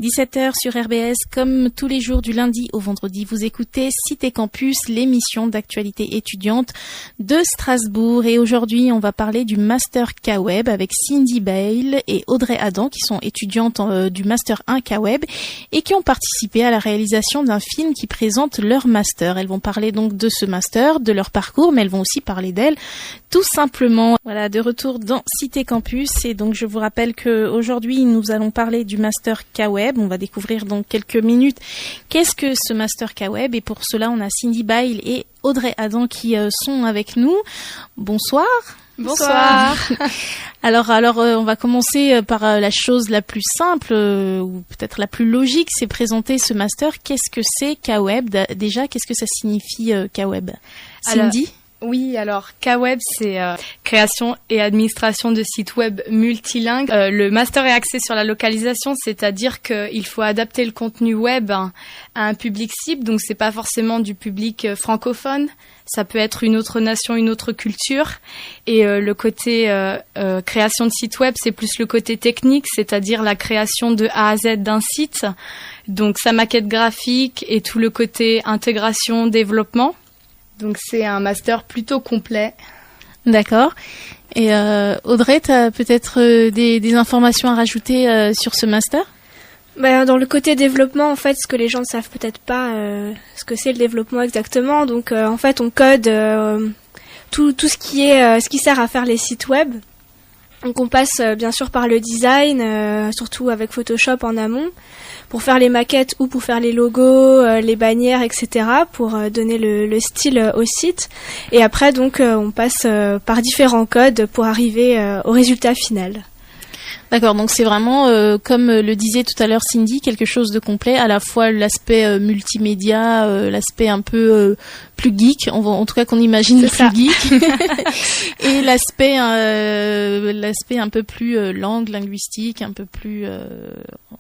17h sur RBS, comme tous les jours du lundi au vendredi, vous écoutez Cité Campus, l'émission d'actualité étudiante de Strasbourg. Et aujourd'hui, on va parler du Master K-Web avec Cindy Bale et Audrey Adam, qui sont étudiantes du Master 1 K-Web et qui ont participé à la réalisation d'un film qui présente leur Master. Elles vont parler donc de ce Master, de leur parcours, mais elles vont aussi parler d'elles, tout simplement. Voilà, de retour dans Cité Campus. Et donc, je vous rappelle qu'aujourd'hui, nous allons parler du Master K-Web. On va découvrir dans quelques minutes qu'est-ce que ce Master K-Web. Et pour cela, on a Cindy Bale et Audrey Adam qui sont avec nous. Bonsoir. Bonsoir. Alors, on va commencer par la chose la plus simple ou peut-être la plus logique, c'est présenter ce master. Qu'est-ce que c'est K-Web? Déjà, qu'est-ce que ça signifie K-Web? Cindy? Oui, alors K-Web, c'est création et administration de sites web multilingues. Le master est axé sur la localisation, c'est-à-dire qu'il faut adapter le contenu web à un public cible. Donc, c'est pas forcément du public francophone. Ça peut être une autre nation, une autre culture. Et le côté création de site web, c'est plus le côté technique, c'est-à-dire la création de A à Z d'un site. Donc, sa maquette graphique et tout le côté intégration, développement. Donc, c'est un master plutôt complet. D'accord. Et Audrey, tu as peut-être des informations à rajouter sur ce master? Dans le côté développement, en fait, ce que les gens ne savent peut-être pas, ce que c'est le développement exactement. Donc, en fait, on code tout ce qui sert à faire les sites web. Donc, on passe bien sûr par le design, surtout avec Photoshop en amont, pour faire les maquettes ou pour faire les logos, les bannières, etc., pour donner le style au site. Et après, donc, on passe par différents codes pour arriver au résultat final. D'accord, donc c'est vraiment, comme le disait tout à l'heure Cindy, quelque chose de complet, à la fois l'aspect multimédia, l'aspect un peu plus geek, en tout cas qu'on imagine plus geek, et l'aspect un peu plus langue, linguistique, un peu plus,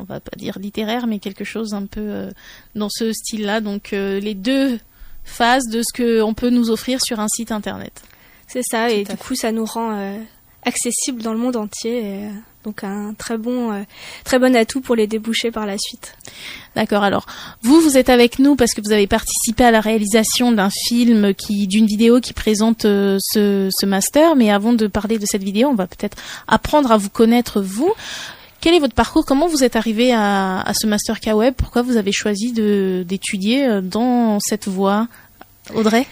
on va pas dire littéraire, mais quelque chose un peu dans ce style-là. Donc les deux phases de ce qu'on peut nous offrir sur un site internet. C'est ça, et du coup ça nous rend accessible dans le monde entier. Donc un très bon atout pour les débouchés par la suite. D'accord. Alors vous êtes avec nous parce que vous avez participé à la réalisation d'un film d'une vidéo qui présente ce master. Mais avant de parler de cette vidéo, on va peut-être apprendre à vous connaître vous. Quel est votre parcours? Comment vous êtes arrivé à ce master K-Web? Pourquoi vous avez choisi d'étudier dans cette voie? Audrey?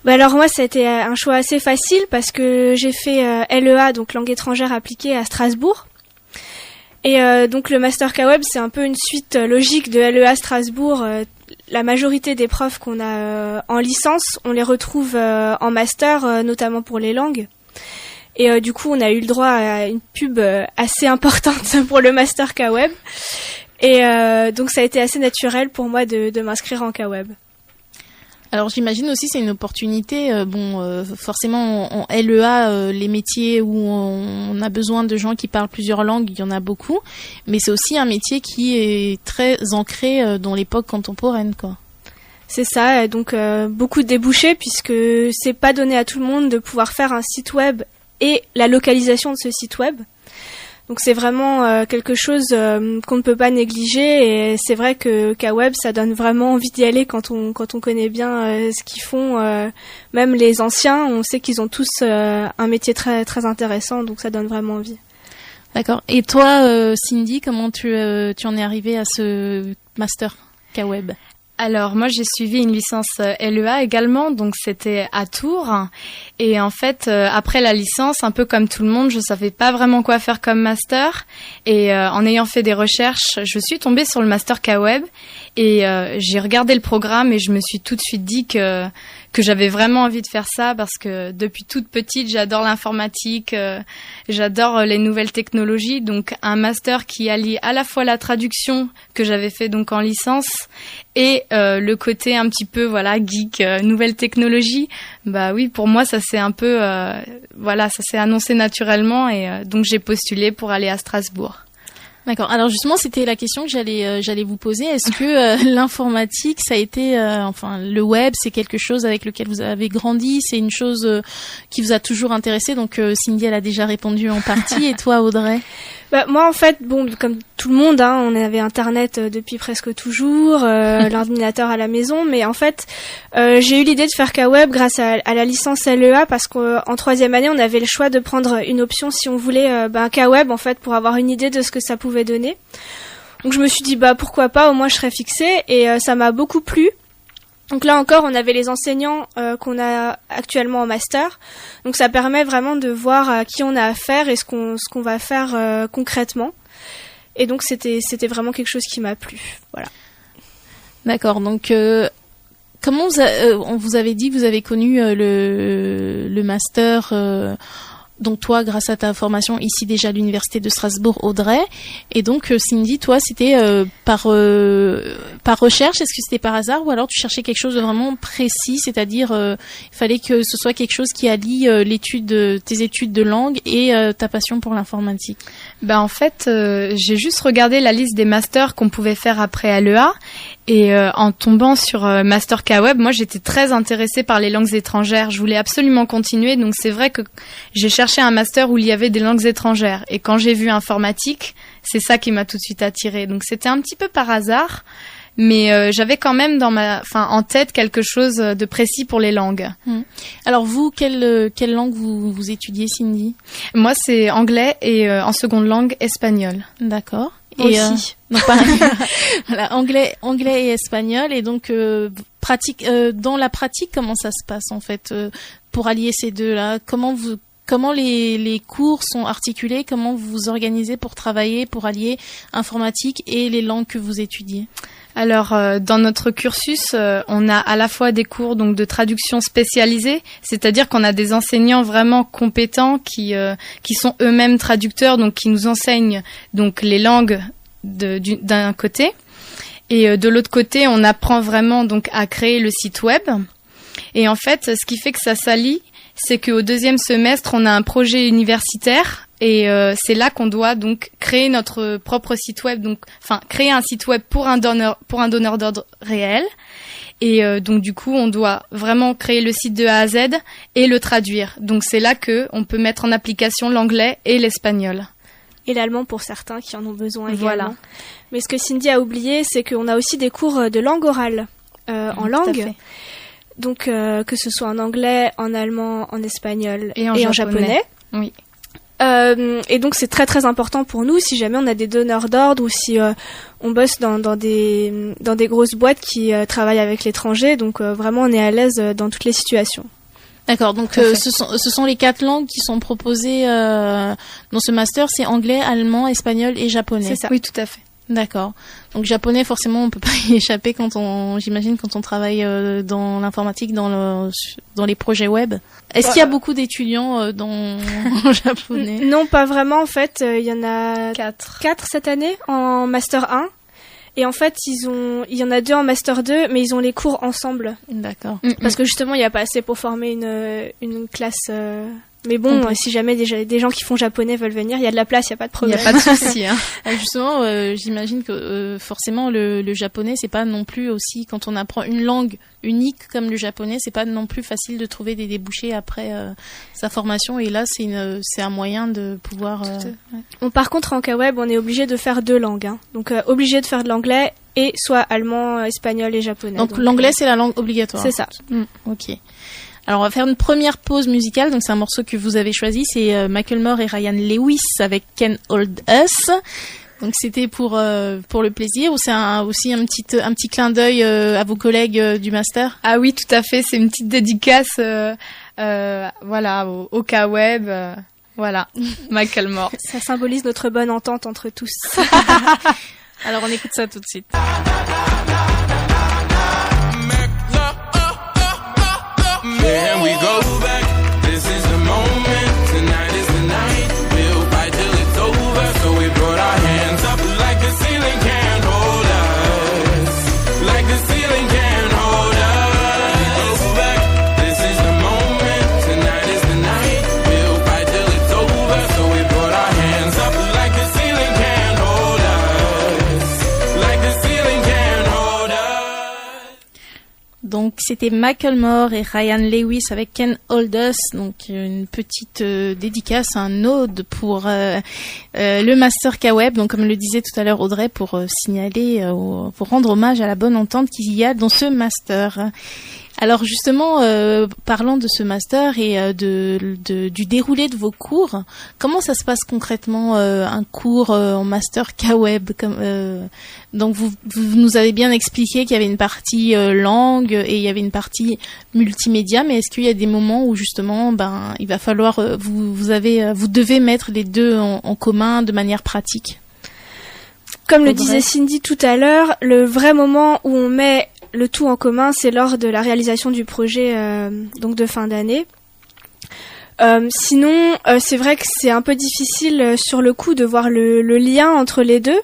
Alors moi, ça a été un choix assez facile parce que j'ai fait LEA, donc langue étrangère appliquée à Strasbourg. Et donc le Master K-Web, c'est un peu une suite logique de LEA Strasbourg. La majorité des profs qu'on a en licence, on les retrouve en master, notamment pour les langues. Et du coup, on a eu le droit à une pub assez importante pour le Master K-Web. Et donc ça a été assez naturel pour moi de m'inscrire en K-Web. Alors j'imagine aussi c'est une opportunité, forcément en LEA, les métiers où on a besoin de gens qui parlent plusieurs langues, il y en a beaucoup, mais c'est aussi un métier qui est très ancré dans l'époque contemporaine, quoi. C'est ça, donc beaucoup de débouchés puisque c'est pas donné à tout le monde de pouvoir faire un site web et la localisation de ce site web. Donc c'est vraiment quelque chose qu'on ne peut pas négliger, et c'est vrai que K-Web, ça donne vraiment envie d'y aller quand on connaît bien ce qu'ils font. Même les anciens, on sait qu'ils ont tous un métier très très intéressant, donc ça donne vraiment envie. D'accord. Et toi, Cindy, comment tu en es arrivée à ce master K-Web? Alors moi j'ai suivi une licence LEA également, donc c'était à Tours. Et en fait après la licence, un peu comme tout le monde, je savais pas vraiment quoi faire comme master. Et en ayant fait des recherches, je suis tombée sur le master K-Web et j'ai regardé le programme et je me suis tout de suite dit que j'avais vraiment envie de faire ça parce que depuis toute petite, j'adore l'informatique, j'adore les nouvelles technologies. Donc un master qui allie à la fois la traduction que j'avais fait donc en licence et le côté un petit peu geek, nouvelles technologies. Bah oui, pour moi ça s'est un peu ça s'est annoncé naturellement et donc j'ai postulé pour aller à Strasbourg. D'accord. Alors justement, c'était la question que j'allais vous poser. Est-ce que l'informatique, ça a été, le web, c'est quelque chose avec lequel vous avez grandi, c'est une chose qui vous a toujours intéressé? Donc Cindy, elle a déjà répondu en partie. Et toi, Audrey? Moi en fait, comme tout le monde, on avait internet depuis presque toujours, l'ordinateur à la maison, mais en fait j'ai eu l'idée de faire K-Web grâce à la licence LEA parce qu'en 3e année on avait le choix de prendre une option si on voulait K-Web en fait pour avoir une idée de ce que ça pouvait donner. Donc je me suis dit pourquoi pas, au moins je serais fixée et ça m'a beaucoup plu. Donc là encore, on avait les enseignants qu'on a actuellement en master. Donc ça permet vraiment de voir à qui on a affaire et ce qu'on va faire concrètement. Et donc c'était vraiment quelque chose qui m'a plu. Voilà. D'accord. Donc comment on vous avait dit que vous avez connu le master donc toi, grâce à ta formation ici déjà à l'université de Strasbourg-Audray, et donc Cindy, toi, c'était par recherche, est-ce que c'était par hasard, ou alors tu cherchais quelque chose de vraiment précis, c'est-à-dire il fallait que ce soit quelque chose qui allie tes études de langue et ta passion pour l'informatique? En fait, j'ai juste regardé la liste des masters qu'on pouvait faire après LEA, et en tombant sur Master K-Web, moi j'étais très intéressée par les langues étrangères. Je voulais absolument continuer, donc c'est vrai que j'ai cherché un master où il y avait des langues étrangères. Et quand j'ai vu informatique, c'est ça qui m'a tout de suite attirée. Donc c'était un petit peu par hasard, mais j'avais quand même en tête quelque chose de précis pour les langues. Alors vous, quelle langue vous étudiez, Cindy? Moi c'est anglais et en seconde langue espagnol. D'accord. Et aussi. Donc pareil. Voilà, anglais et espagnol, et donc dans la pratique, comment ça se passe en fait pour allier ces deux-là? Comment les cours sont articulés? Comment vous vous organisez pour travailler, pour allier informatique et les langues que vous étudiez? Alors, dans notre cursus, on a à la fois des cours donc de traduction spécialisée, c'est-à-dire qu'on a des enseignants vraiment compétents qui sont eux-mêmes traducteurs, donc qui nous enseignent donc les langues d'un côté, et de l'autre côté, on apprend vraiment donc à créer le site web. Et en fait, ce qui fait que ça s'allie, c'est qu'au 2e semestre, on a un projet universitaire. Et c'est là qu'on doit donc créer notre propre site web, créer un site web pour un donneur d'ordre réel. Et donc du coup, on doit vraiment créer le site de A à Z et le traduire. Donc c'est là que on peut mettre en application l'anglais et l'espagnol. Et l'allemand pour certains qui en ont besoin également. Voilà. Mais ce que Cindy a oublié, c'est qu'on a aussi des cours de langue orale en langue. Donc que ce soit en anglais, en allemand, en espagnol et en japonais. Oui. Et donc c'est très très important pour nous si jamais on a des donneurs d'ordre ou si on bosse dans des grosses boîtes qui travaillent avec l'étranger. Donc vraiment on est à l'aise dans toutes les situations. D'accord, donc ce sont les 4 langues qui sont proposées dans ce master, c'est anglais, allemand, espagnol et japonais. C'est ça. Oui, tout à fait. D'accord. Donc japonais, forcément, on peut pas y échapper quand on travaille dans l'informatique, dans les projets web. Est-ce qu'il y a beaucoup d'étudiants en japonais? Non, pas vraiment. En fait, il y en a 4 cette année en master 1. Et en fait, il y en a 2 en master 2, mais ils ont les cours ensemble. D'accord. Parce que justement, il n'y a pas assez pour former une classe. Mais bon, si jamais des gens qui font japonais veulent venir, il y a de la place, il n'y a pas de problème. Il n'y a pas de souci. Justement, j'imagine que forcément le japonais, c'est pas non plus aussi, quand on apprend une langue unique comme le japonais, c'est pas non plus facile de trouver des débouchés après sa formation. Et là, c'est un moyen de pouvoir. Par contre, en K-Web, on est obligé de faire 2 langues. Donc obligé de faire de l'anglais et soit allemand, espagnol et japonais. Donc l'anglais, c'est la langue obligatoire. C'est ça. Ok. Alors on va faire une première pause musicale, donc c'est un morceau que vous avez choisi, c'est Macklemore et Ryan Lewis avec Can't Hold Us. Donc c'était pour le plaisir, ou c'est aussi un petit clin d'œil à vos collègues du master? Ah oui, tout à fait, c'est une petite dédicace au K-Web, voilà, Macklemore. Ça symbolise notre bonne entente entre tous. Alors on écoute ça tout de suite. Can we go back? This is the moment. Tonight is the night. We'll fight till it's over. So we put our hands up like the ceiling can't hold us. Like the ceiling can't hold us. Go back. This is the moment. Tonight is the night. We'll fight till it's over. So we put our hands up like the ceiling can't hold us. Like the ceiling can't hold us. Donc c'était Macklemore et Ryan Lewis avec Can't Hold Us, donc une petite dédicace, un ode pour le Master K-Web, donc comme le disait tout à l'heure Audrey, pour signaler, pour rendre hommage à la bonne entente qu'il y a dans ce master. Alors justement, parlant de ce master et du déroulé de vos cours, comment ça se passe concrètement un cours en master K-Web donc vous nous avez bien expliqué qu'il y avait une partie langue et il y avait une partie multimédia, mais est-ce qu'il y a des moments où justement il va falloir vous devez mettre les deux en commun de manière pratique? Comme le disait Cindy tout à l'heure, le vrai moment où on met le tout en commun, c'est lors de la réalisation du projet donc de fin d'année. Sinon, c'est vrai que c'est un peu difficile sur le coup de voir le lien entre les deux.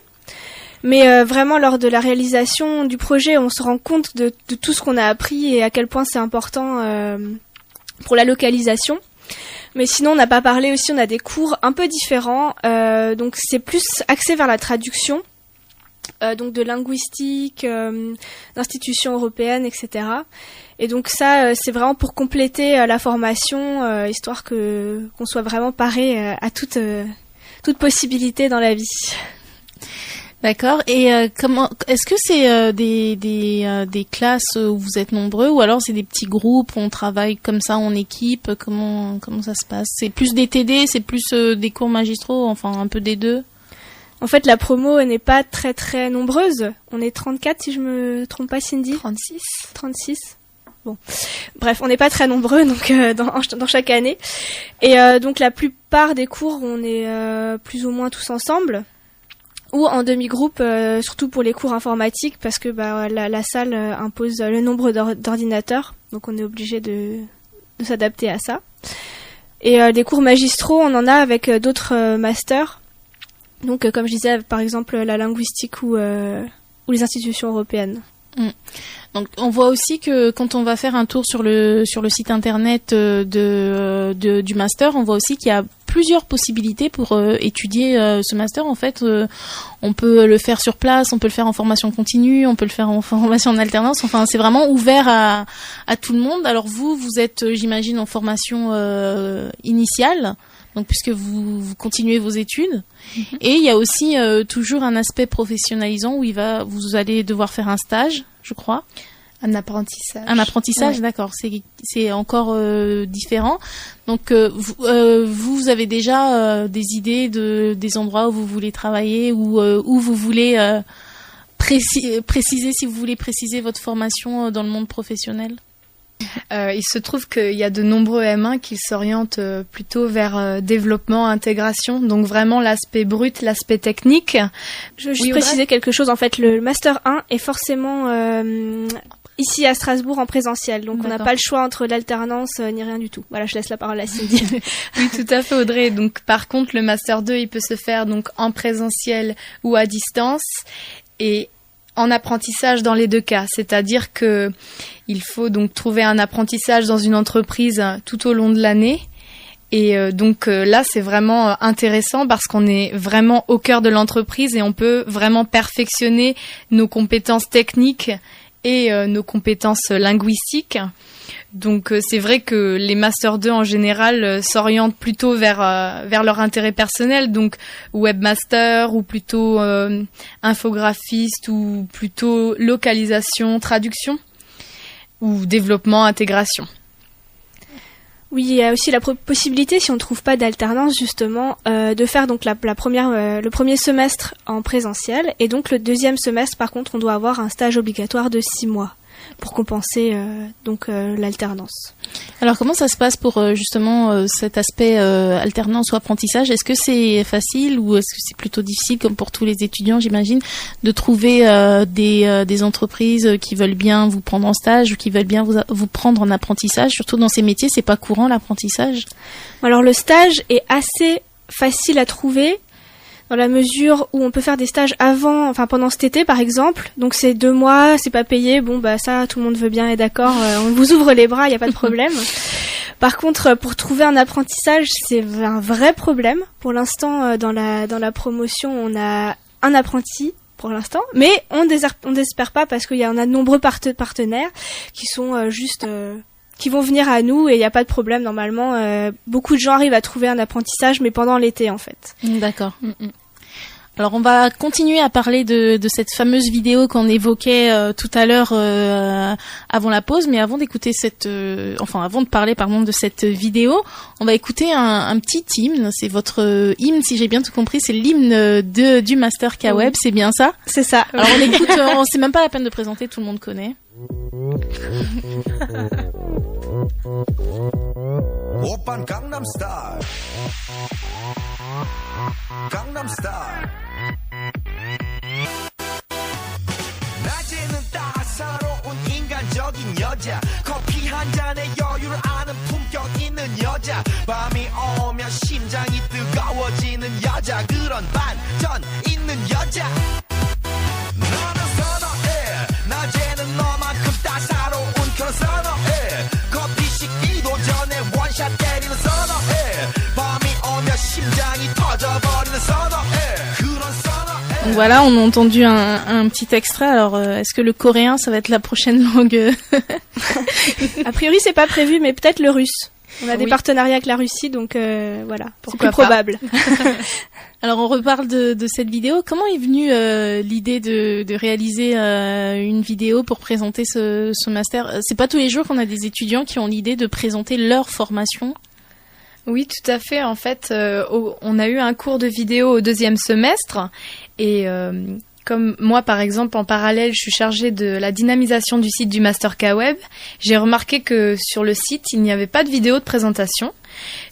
Mais vraiment, lors de la réalisation du projet, on se rend compte de tout ce qu'on a appris et à quel point c'est important pour la localisation. Mais sinon, on n'a pas parlé aussi, on a des cours un peu différents. Donc c'est plus axé vers la traduction. Donc de linguistique, d'institutions européennes, etc. Et donc ça, c'est vraiment pour compléter la formation, histoire qu'on soit vraiment paré à toute possibilité dans la vie. D'accord. Et comment est-ce que c'est des classes où vous êtes nombreux, ou alors c'est des petits groupes, on travaille comme ça en équipe? Comment ça se passe? C'est plus des TD, c'est plus des cours magistraux, enfin un peu des deux? En fait, la promo n'est pas très très nombreuse. On est 34 si je me trompe pas, Cindy. 36. Bon. Bref, on n'est pas très nombreux donc dans chaque année. Et donc la plupart des cours, on est plus ou moins tous ensemble ou en demi-groupe, surtout pour les cours informatiques parce que la salle impose le nombre d'ordinateurs. Donc on est obligé de s'adapter à ça. Et des cours magistraux, on en a avec d'autres masters. Donc, comme je disais, par exemple, la linguistique ou les institutions européennes. Donc, on voit aussi que quand on va faire un tour sur le site internet du master, on voit aussi qu'il y a plusieurs possibilités pour étudier ce master. En fait, on peut le faire sur place, on peut le faire en formation continue, on peut le faire en formation en alternance. Enfin, c'est vraiment ouvert à tout le monde. Alors vous êtes, j'imagine, en formation initiale. Donc, puisque vous continuez vos études. Et il y a aussi toujours un aspect professionnalisant où vous allez devoir faire un stage, je crois. Un apprentissage. Un apprentissage, ouais. D'accord. C'est encore différent. Donc, vous avez déjà des idées des endroits où vous voulez travailler ou où vous voulez préciser, si vous voulez préciser votre formation dans le monde professionnel? Il se trouve qu'il y a de nombreux M1 qui s'orientent plutôt vers développement, intégration, donc vraiment l'aspect brut, l'aspect technique. Je veux juste préciser quelque chose. En fait, le Master 1 est forcément ici à Strasbourg en présentiel, donc on n'a pas le choix entre l'alternance ni rien du tout. Voilà, je laisse la parole à Cindy. Oui, tout à fait, Audrey. Donc par contre, le Master 2, il peut se faire donc en présentiel ou à distance, et en apprentissage dans les deux cas, c'est-à-dire que il faut donc trouver un apprentissage dans une entreprise tout au long de l'année. Et donc là, c'est vraiment intéressant parce qu'on est vraiment au cœur de l'entreprise et on peut vraiment perfectionner nos compétences techniques et nos compétences linguistiques. Donc c'est vrai que les Master 2 en général s'orientent plutôt vers leur intérêt personnel, donc webmaster ou plutôt infographiste ou plutôt localisation, traduction ou développement, intégration. Oui, il y a aussi la possibilité, si on ne trouve pas d'alternance justement, de faire donc le premier semestre en présentiel, et donc le deuxième semestre par contre on doit avoir un stage obligatoire de 6 mois. Pour compenser l'alternance. Alors comment ça se passe pour justement cet aspect alternance ou apprentissage? Est-ce que c'est facile ou est-ce que c'est plutôt difficile, comme pour tous les étudiants j'imagine, de trouver des entreprises qui veulent bien vous prendre en stage ou qui veulent bien vous prendre en apprentissage? Surtout dans ces métiers, c'est pas courant l'apprentissage. Alors le stage est assez facile à trouver, dans la mesure où on peut faire des stages pendant cet été par exemple. Donc c'est 2 mois, c'est pas payé. Bon ça tout le monde veut bien et d'accord. On vous ouvre les bras, il y a pas de problème. Par contre, pour trouver un apprentissage, c'est un vrai problème. Pour l'instant, dans la promotion, on a un apprenti pour l'instant, mais on désespère pas parce qu'il y en a de nombreux partenaires qui sont qui vont venir à nous et il n'y a pas de problème normalement. Beaucoup de gens arrivent à trouver un apprentissage, mais pendant l'été en fait. D'accord. Alors on va continuer à parler de cette fameuse vidéo qu'on évoquait tout à l'heure avant la pause, mais avant d'écouter avant de parler de cette vidéo, on va écouter un petit hymne. C'est votre hymne, si j'ai bien tout compris, c'est l'hymne du Master K-Web, c'est bien ça? C'est ça. Alors on écoute, c'est même pas la peine de présenter, tout le monde connaît. Oppan Gangnam Style. Gangnam Style. 낮에는 따사로운 인간적인 여자 커피 한 잔에 여유를 아는 품격 있는 여자 밤이 오면 심장이 뜨거워지는 여자 그런 반전 있는 여자 너는 선호해 낮에는 너만큼 따사로운 그런 선호해 커피 식기도 전에 원샷 때리는 선호해 밤이 오면 심장이 터져버리는 선호해 그런 선호해. Donc voilà, on a entendu un petit extrait. Alors, est-ce que le coréen, ça va être la prochaine langue? A priori, c'est pas prévu, mais peut-être le russe. On a des partenariats avec la Russie, donc voilà, c'est plus probable. Alors, on reparle de cette vidéo. Comment est venue l'idée de réaliser une vidéo pour présenter ce master? C'est pas tous les jours qu'on a des étudiants qui ont l'idée de présenter leur formation. Oui, tout à fait. En fait, on a eu un cours de vidéo au 2e semestre et comme moi, par exemple, en parallèle, je suis chargée de la dynamisation du site du Master K-Web, j'ai remarqué que sur le site, il n'y avait pas de vidéo de présentation.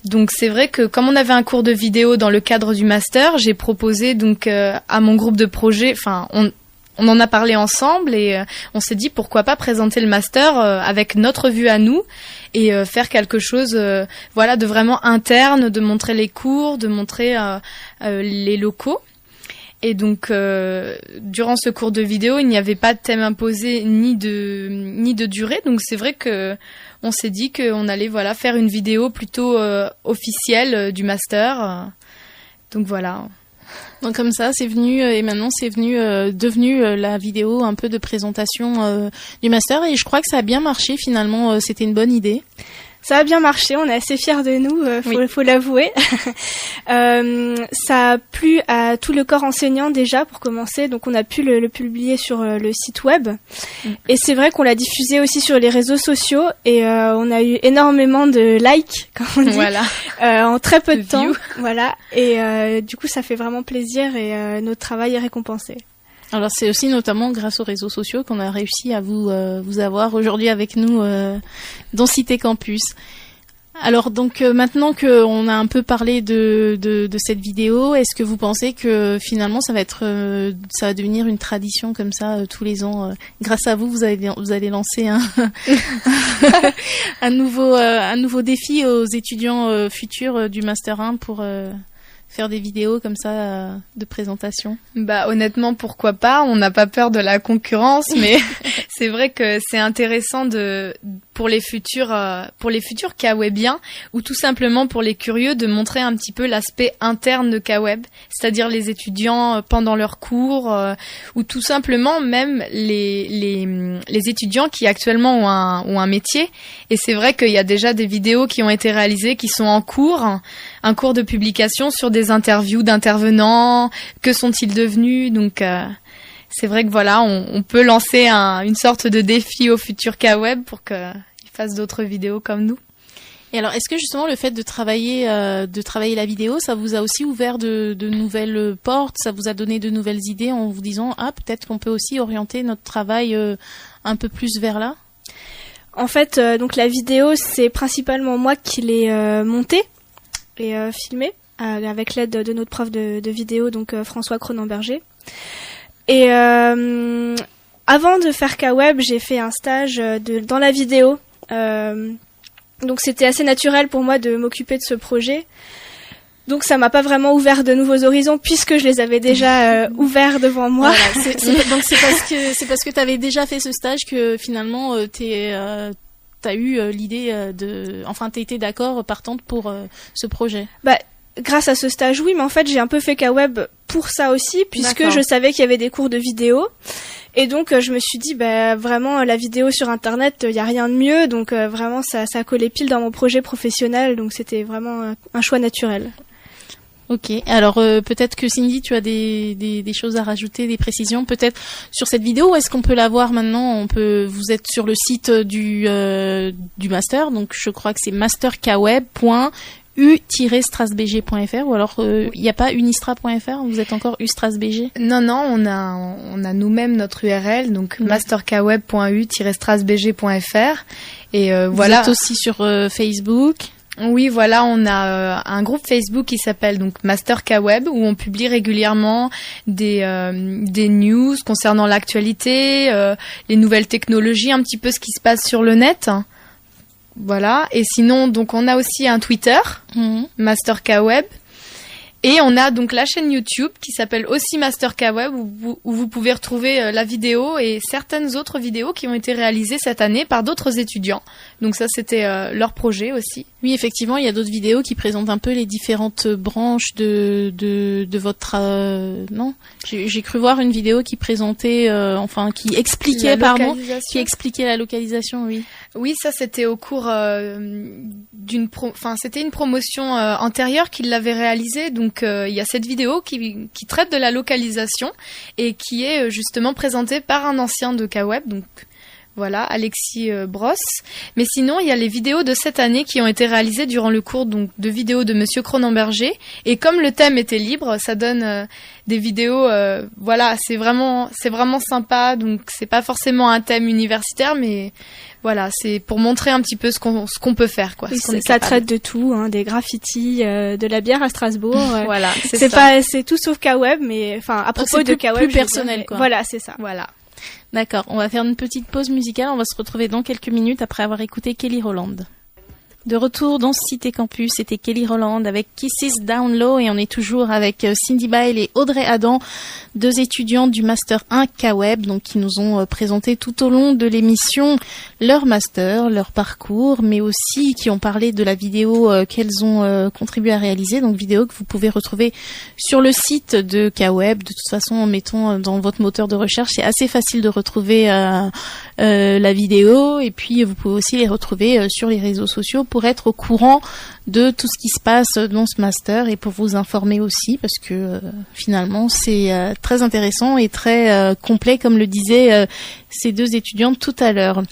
Donc c'est vrai que comme on avait un cours de vidéo dans le cadre du master, j'ai proposé donc à mon groupe de projet, on en a parlé ensemble et on s'est dit pourquoi pas présenter le master avec notre vue à nous et faire quelque chose de vraiment interne, de montrer les cours, de montrer les locaux. Et donc durant ce cours de vidéo, il n'y avait pas de thème imposé ni de durée. Donc c'est vrai que on s'est dit qu'on allait faire une vidéo plutôt officielle du master. Donc voilà. Donc comme ça, c'est venu et maintenant c'est devenu la vidéo un peu de présentation du master et je crois que ça a bien marché finalement. C'était une bonne idée. Ça a bien marché, on est assez fiers de nous, faut l'avouer. Ça a plu à tout le corps enseignant déjà pour commencer, donc on a pu le publier sur le site web. Et c'est vrai qu'on l'a diffusé aussi sur les réseaux sociaux et on a eu énormément de likes, comme on dit, en très peu de temps. Voilà. Et du coup, ça fait vraiment plaisir et notre travail est récompensé. Alors c'est aussi notamment grâce aux réseaux sociaux qu'on a réussi à vous avoir aujourd'hui avec nous dans Cité Campus. Alors donc maintenant qu'on a un peu parlé de cette vidéo, est-ce que vous pensez que finalement ça va devenir une tradition comme ça tous les ans? Grâce à vous, vous allez lancer un nouveau défi aux étudiants futurs du Master 1 pour faire des vidéos comme ça de présentation? Honnêtement, pourquoi pas? On n'a pas peur de la concurrence, mais c'est vrai que c'est intéressant pour les futurs K-Webiens ou tout simplement pour les curieux de montrer un petit peu l'aspect interne de K-Web, c'est-à-dire les étudiants pendant leurs cours ou tout simplement même les étudiants qui actuellement ont un métier. Et c'est vrai qu'il y a déjà des vidéos qui ont été réalisées qui sont en cours, un cours de publication sur des interviews d'intervenants, que sont-ils devenus, donc c'est vrai que on peut lancer une sorte de défi au futur K-Web pour qu'ils fassent d'autres vidéos comme nous. Et alors, est-ce que justement le fait de travailler la vidéo, ça vous a aussi ouvert de nouvelles portes, ça vous a donné de nouvelles idées en vous disant peut-être qu'on peut aussi orienter notre travail un peu plus vers là? En fait, donc la vidéo, c'est principalement moi qui l'ai montée et filmée avec l'aide de notre prof de vidéo, donc François Cronenberger. Et avant de faire K-Web, j'ai fait un stage dans la vidéo. Donc c'était assez naturel pour moi de m'occuper de ce projet. Donc ça m'a pas vraiment ouvert de nouveaux horizons puisque je les avais déjà ouverts devant moi. Voilà, donc c'est parce que tu avais déjà fait ce stage que finalement t'as eu l'idée t'as été d'accord partante pour ce projet. grâce à ce stage, oui, mais en fait, j'ai un peu fait K-Web pour ça aussi, puisque D'accord. je savais qu'il y avait des cours de vidéo. Et donc, je me suis dit, vraiment, la vidéo sur Internet, il y a rien de mieux. Donc, vraiment, ça collait pile dans mon projet professionnel. Donc, c'était vraiment un choix naturel. Ok. Alors, peut-être que Cindy, tu as des choses à rajouter, des précisions, peut-être sur cette vidéo. Où est-ce qu'on peut la voir maintenant? Vous êtes sur le site du master. Donc, je crois que c'est masterkweb.u-strasbg.fr ou alors il n'y a pas unistra.fr, vous êtes encore ustrasbg? Non, on a nous-mêmes notre URL, donc masterkweb.u-strasbg.fr et voilà. Vous êtes aussi sur Facebook? Oui, voilà, on a un groupe Facebook qui s'appelle donc Master K-Web où on publie régulièrement des news concernant l'actualité, les nouvelles technologies, un petit peu ce qui se passe sur le net. Voilà, et sinon donc on a aussi un Twitter, Master K-Web, et on a donc la chaîne YouTube qui s'appelle aussi Master K-Web où vous pouvez retrouver la vidéo et certaines autres vidéos qui ont été réalisées cette année par d'autres étudiants. Donc ça c'était leur projet aussi. Oui, effectivement, il y a d'autres vidéos qui présentent un peu les différentes branches de votre non, j'ai cru voir une vidéo qui présentait qui expliquait qui expliquait la localisation, oui. Oui, ça c'était au cours c'était une promotion antérieure qu'il l'avait réalisée. Donc il y a cette vidéo qui traite de la localisation et qui est justement présentée par un ancien de K-Web, donc voilà, Alexis Brosse. Mais sinon, il y a les vidéos de cette année qui ont été réalisées durant le cours donc de vidéos de Monsieur Cronenberger. Et comme le thème était libre, ça donne des vidéos. Voilà, c'est vraiment sympa. Donc c'est pas forcément un thème universitaire, mais voilà, c'est pour montrer un petit peu ce qu'on peut faire, quoi. Oui, ça traite de tout, hein, des graffitis, de la bière à Strasbourg. Voilà, c'est tout sauf K-Web, mais à propos de K-Web, plus personnel, quoi. Voilà, c'est ça. Voilà. D'accord, on va faire une petite pause musicale, on va se retrouver dans quelques minutes après avoir écouté Kelly Rowland. De retour dans Cité Campus, c'était Kelly Rowland avec Kisses Down Low et on est toujours avec Cindy Bile et Audrey Adam, deux étudiantes du Master 1 K-Web, donc qui nous ont présenté tout au long de l'émission leur master, leur parcours, mais aussi qui ont parlé de la vidéo qu'elles ont contribué à réaliser, donc vidéo que vous pouvez retrouver sur le site de K-Web. De toute façon, mettons dans votre moteur de recherche, c'est assez facile de retrouver la vidéo et puis vous pouvez aussi les retrouver sur les réseaux sociaux pour être au courant de tout ce qui se passe dans ce master et pour vous informer aussi parce que finalement c'est très intéressant et très complet comme le disaient ces deux étudiantes tout à l'heure.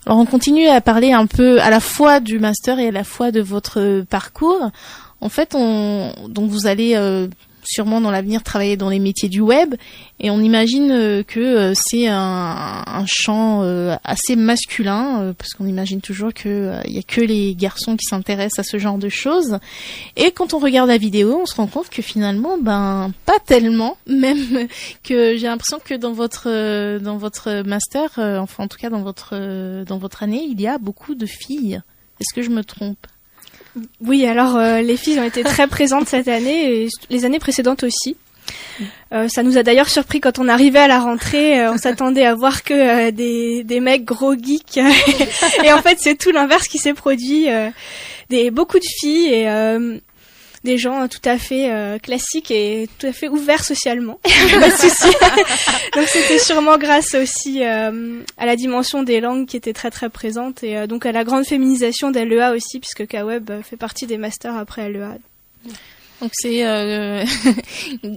Alors on continue à parler un peu à la fois du master et à la fois de votre parcours. En fait, donc vous allez sûrement dans l'avenir travailler dans les métiers du web et on imagine que c'est un champ assez masculin parce qu'on imagine toujours que il y a que les garçons qui s'intéressent à ce genre de choses et quand on regarde la vidéo on se rend compte que finalement pas tellement, même que j'ai l'impression que dans votre master enfin en tout cas dans votre année il y a beaucoup de filles. Est-ce que je me trompe? Oui, alors les filles ont été très présentes cette année et les années précédentes aussi. Ça nous a d'ailleurs surpris quand on arrivait à la rentrée, on s'attendait à voir que des mecs gros geeks et en fait c'est tout l'inverse qui s'est produit, beaucoup de filles et des gens tout à fait classiques et tout à fait ouverts socialement. Pas de souci. Donc c'était sûrement grâce aussi à la dimension des langues qui était très très présente et donc à la grande féminisation d'LEA aussi puisque K-Web fait partie des masters après LEA. Donc c'est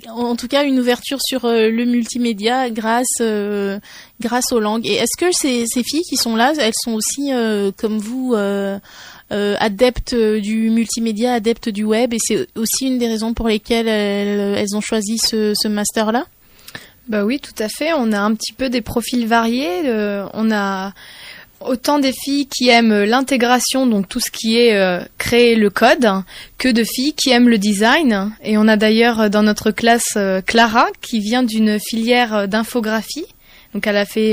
en tout cas une ouverture sur le multimédia grâce aux langues. Et est-ce que ces filles qui sont là, elles sont aussi comme vous adeptes du multimédia, adeptes du web, et c'est aussi une des raisons pour lesquelles elles ont choisi ce master-là? Bah oui, tout à fait. On a un petit peu des profils variés. On a autant des filles qui aiment l'intégration, donc tout ce qui est créer le code, que de filles qui aiment le design. Et on a d'ailleurs dans notre classe Clara qui vient d'une filière d'infographie. Donc elle a fait,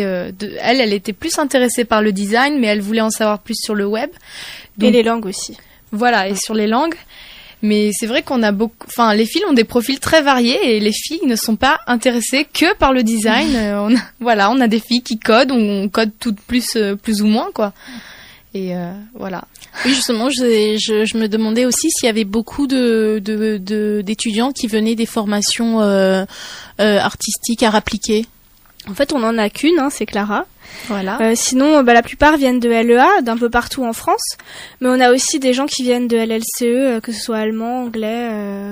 elle était plus intéressée par le design, mais elle voulait en savoir plus sur le web. Donc, et les langues aussi. Voilà, et sur les langues. Mais c'est vrai qu'on a les filles ont des profils très variés et les filles ne sont pas intéressées que par le design. On a des filles qui codent, on code toutes plus ou moins, quoi. Et voilà. Oui, justement, je me demandais aussi s'il y avait beaucoup d'étudiants qui venaient des formations artistiques, arts appliqués. En fait, on en a qu'une, hein, c'est Clara. Voilà. Sinon, la plupart viennent de LEA, d'un peu partout en France. Mais on a aussi des gens qui viennent de LLCE, que ce soit allemand, anglais,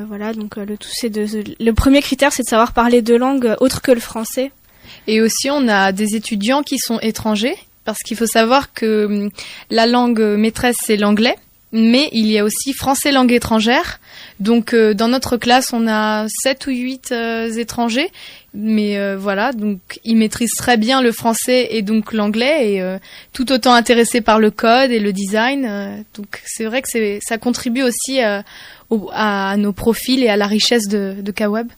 voilà. Donc le tout, c'est le premier critère, c'est de savoir parler deux langues autres que le français. Et aussi, on a des étudiants qui sont étrangers, parce qu'il faut savoir que la langue maîtresse, c'est l'anglais, mais il y a aussi français langue étrangère. Donc, dans notre classe, on a 7 ou 8 étrangers, mais voilà, donc ils maîtrisent très bien le français et donc l'anglais, et tout autant intéressés par le code et le design. Donc, c'est vrai que ça contribue aussi à nos profils et à la richesse de K-Web.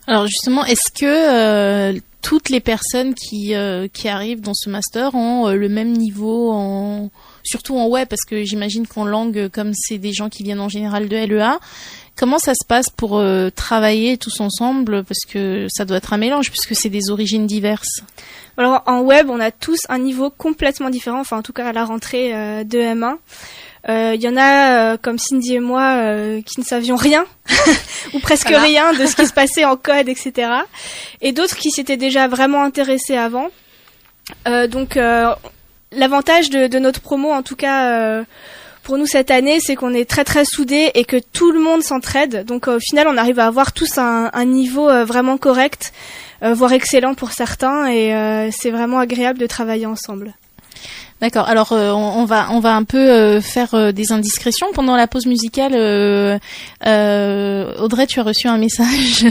Alors justement, est-ce que toutes les personnes qui arrivent dans ce master ont le même niveau surtout en web, parce que j'imagine qu'en langue, comme c'est des gens qui viennent en général de LEA, comment ça se passe pour travailler tous ensemble, parce que ça doit être un mélange puisque c'est des origines diverses. Alors en web, on a tous un niveau complètement différent, enfin en tout cas à la rentrée de M1. Il y en a comme Cindy et moi qui ne savions rien ou presque rien de ce qui se passait en code, etc. Et d'autres qui s'étaient déjà vraiment intéressés avant. Donc l'avantage de notre promo, en tout cas pour nous cette année, c'est qu'on est très très soudés et que tout le monde s'entraide. Donc au final, on arrive à avoir tous un niveau vraiment correct, voire excellent pour certains, et c'est vraiment agréable de travailler ensemble. D'accord. Alors on va un peu faire des indiscrétions pendant la pause musicale. Audrey, tu as reçu un message.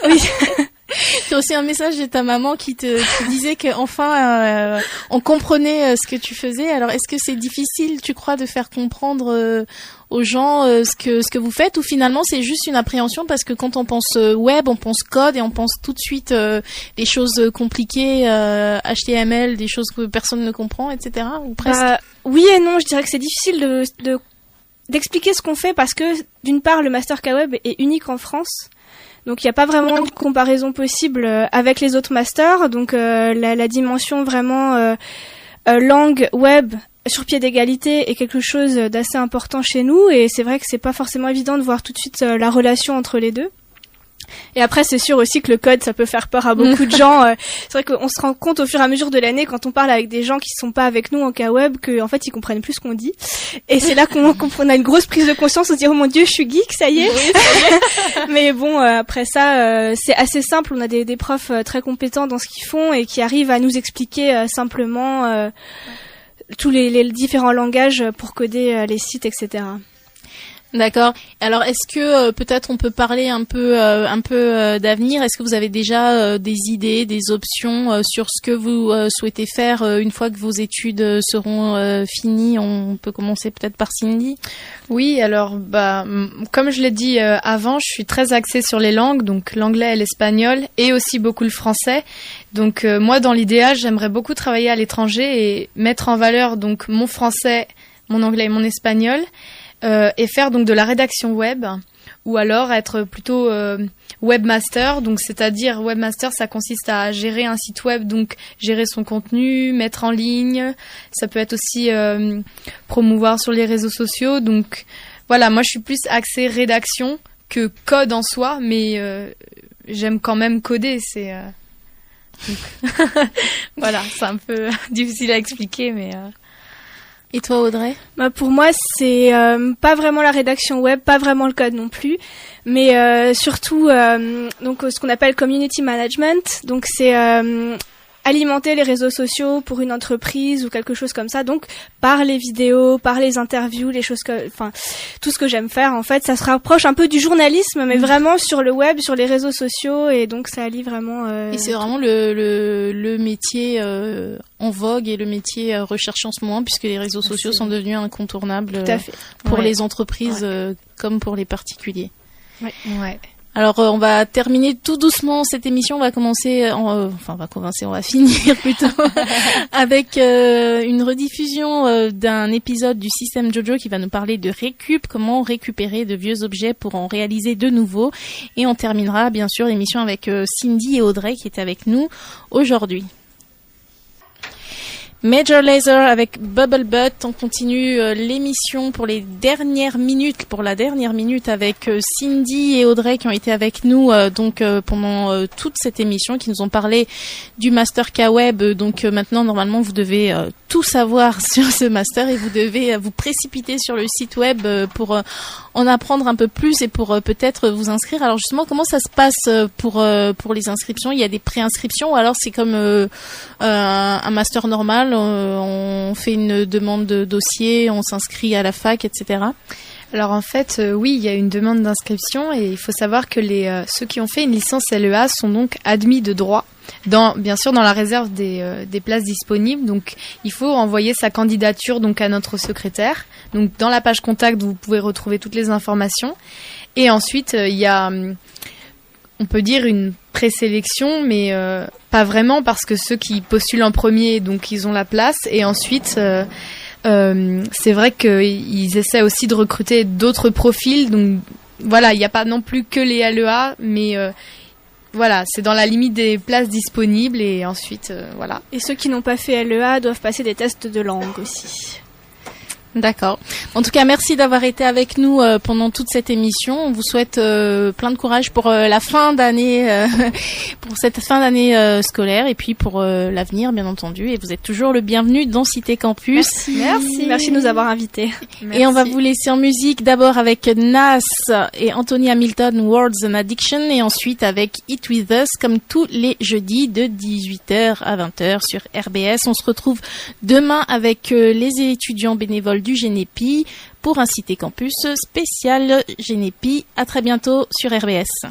Oui. Tu as reçu un message de ta maman qui disait que enfin on comprenait ce que tu faisais. Alors est-ce que c'est difficile, tu crois, de faire comprendre aux gens ce que vous faites, ou finalement c'est juste une appréhension, parce que quand on pense web, on pense code et on pense tout de suite des choses compliquées, HTML, des choses que personne ne comprend, etc. Ou presque. Oui et non, je dirais que c'est difficile d'expliquer ce qu'on fait, parce que d'une part le Master K-Web est unique en France. Donc il n'y a pas vraiment de comparaison possible avec les autres masters. Donc la dimension vraiment langue web sur pied d'égalité est quelque chose d'assez important chez nous, et c'est vrai que c'est pas forcément évident de voir tout de suite la relation entre les deux. Et après, c'est sûr aussi que le code, ça peut faire peur à beaucoup de gens. C'est vrai qu'on se rend compte au fur et à mesure de l'année, quand on parle avec des gens qui sont pas avec nous en K-Web, que en fait, ils comprennent plus ce qu'on dit. Et c'est là qu'on a une grosse prise de conscience, on se dit, oh mon Dieu, je suis geek, ça y est. Oui, ça y est. Mais bon, après ça, c'est assez simple. On a des profs très compétents dans ce qu'ils font et qui arrivent à nous expliquer simplement tous les différents langages pour coder les sites, etc. D'accord. Alors, est-ce que peut-être on peut parler un peu d'avenir? Est-ce que vous avez déjà des idées, des options sur ce que vous souhaitez faire une fois que vos études seront finies? On peut commencer peut-être par Cindy. Oui, alors comme je l'ai dit avant, je suis très axée sur les langues, donc l'anglais et l'espagnol, et aussi beaucoup le français. Donc moi, dans l'idéal, j'aimerais beaucoup travailler à l'étranger et mettre en valeur donc mon français, mon anglais et mon espagnol. Et faire donc de la rédaction web, ou alors être plutôt webmaster. Donc c'est-à-dire webmaster, ça consiste à gérer un site web, donc gérer son contenu, mettre en ligne. Ça peut être aussi promouvoir sur les réseaux sociaux. Donc voilà, moi je suis plus axée rédaction que code en soi, mais j'aime quand même coder. Donc voilà, c'est un peu difficile à expliquer, mais. Et toi, Audrey? Pour moi, c'est pas vraiment la rédaction web, pas vraiment le code non plus, mais surtout donc ce qu'on appelle community management. Donc c'est alimenter les réseaux sociaux pour une entreprise ou quelque chose comme ça. Donc par les vidéos, par les interviews, les choses tout ce que j'aime faire en fait, ça se rapproche un peu du journalisme, mais vraiment sur le web, sur les réseaux sociaux, et donc ça allie vraiment. Et c'est vraiment le métier en vogue et le métier recherché en ce moment, puisque les réseaux sociaux sont devenus incontournables pour les entreprises comme pour les particuliers. Ouais. Alors on va terminer tout doucement cette émission. On va commencer, on va finir plutôt avec une rediffusion d'un épisode du système Jojo qui va nous parler de récup, comment récupérer de vieux objets pour en réaliser de nouveaux. Et on terminera bien sûr l'émission avec Cindy et Audrey qui étaient avec nous aujourd'hui. Major Lazer avec Bubble Butt. On continue l'émission pour la dernière minute avec Cindy et Audrey qui ont été avec nous pendant toute cette émission, qui nous ont parlé du Master K-Web. Donc maintenant, normalement, vous devez tout savoir sur ce master et vous devez vous précipiter sur le site web pour en apprendre un peu plus et pour peut-être vous inscrire. Alors justement, comment ça se passe pour les inscriptions? Il y a des préinscriptions ou alors c'est comme un master normal? On fait une demande de dossier, on s'inscrit à la fac, etc. Alors en fait, oui, il y a une demande d'inscription et il faut savoir que ceux qui ont fait une licence LEA sont donc admis de droit, bien sûr dans la réserve des places disponibles. Donc il faut envoyer sa candidature donc à notre secrétaire. Donc dans la page contact, vous pouvez retrouver toutes les informations. Et ensuite, il y a, on peut dire, une présélection, mais pas vraiment, parce que ceux qui postulent en premier, donc ils ont la place. Et ensuite, c'est vrai qu'ils essaient aussi de recruter d'autres profils. Donc voilà, il n'y a pas non plus que les LEA, mais voilà, c'est dans la limite des places disponibles. Et ensuite, voilà. Et ceux qui n'ont pas fait LEA doivent passer des tests de langue aussi. D'accord. En tout cas, merci d'avoir été avec nous pendant toute cette émission. On vous souhaite plein de courage pour la fin d'année, pour cette fin d'année scolaire et puis pour l'avenir, bien entendu. Et vous êtes toujours le bienvenu dans Cité Campus. Merci de nous avoir invités. Et on va vous laisser en musique d'abord avec Nas et Anthony Hamilton, Words and Addiction, et ensuite avec Eat With Us, comme tous les jeudis de 18h à 20h sur RBS. On se retrouve demain avec les étudiants bénévoles du Genepi pour un Cité Campus spécial Genepi. À très bientôt sur RBS.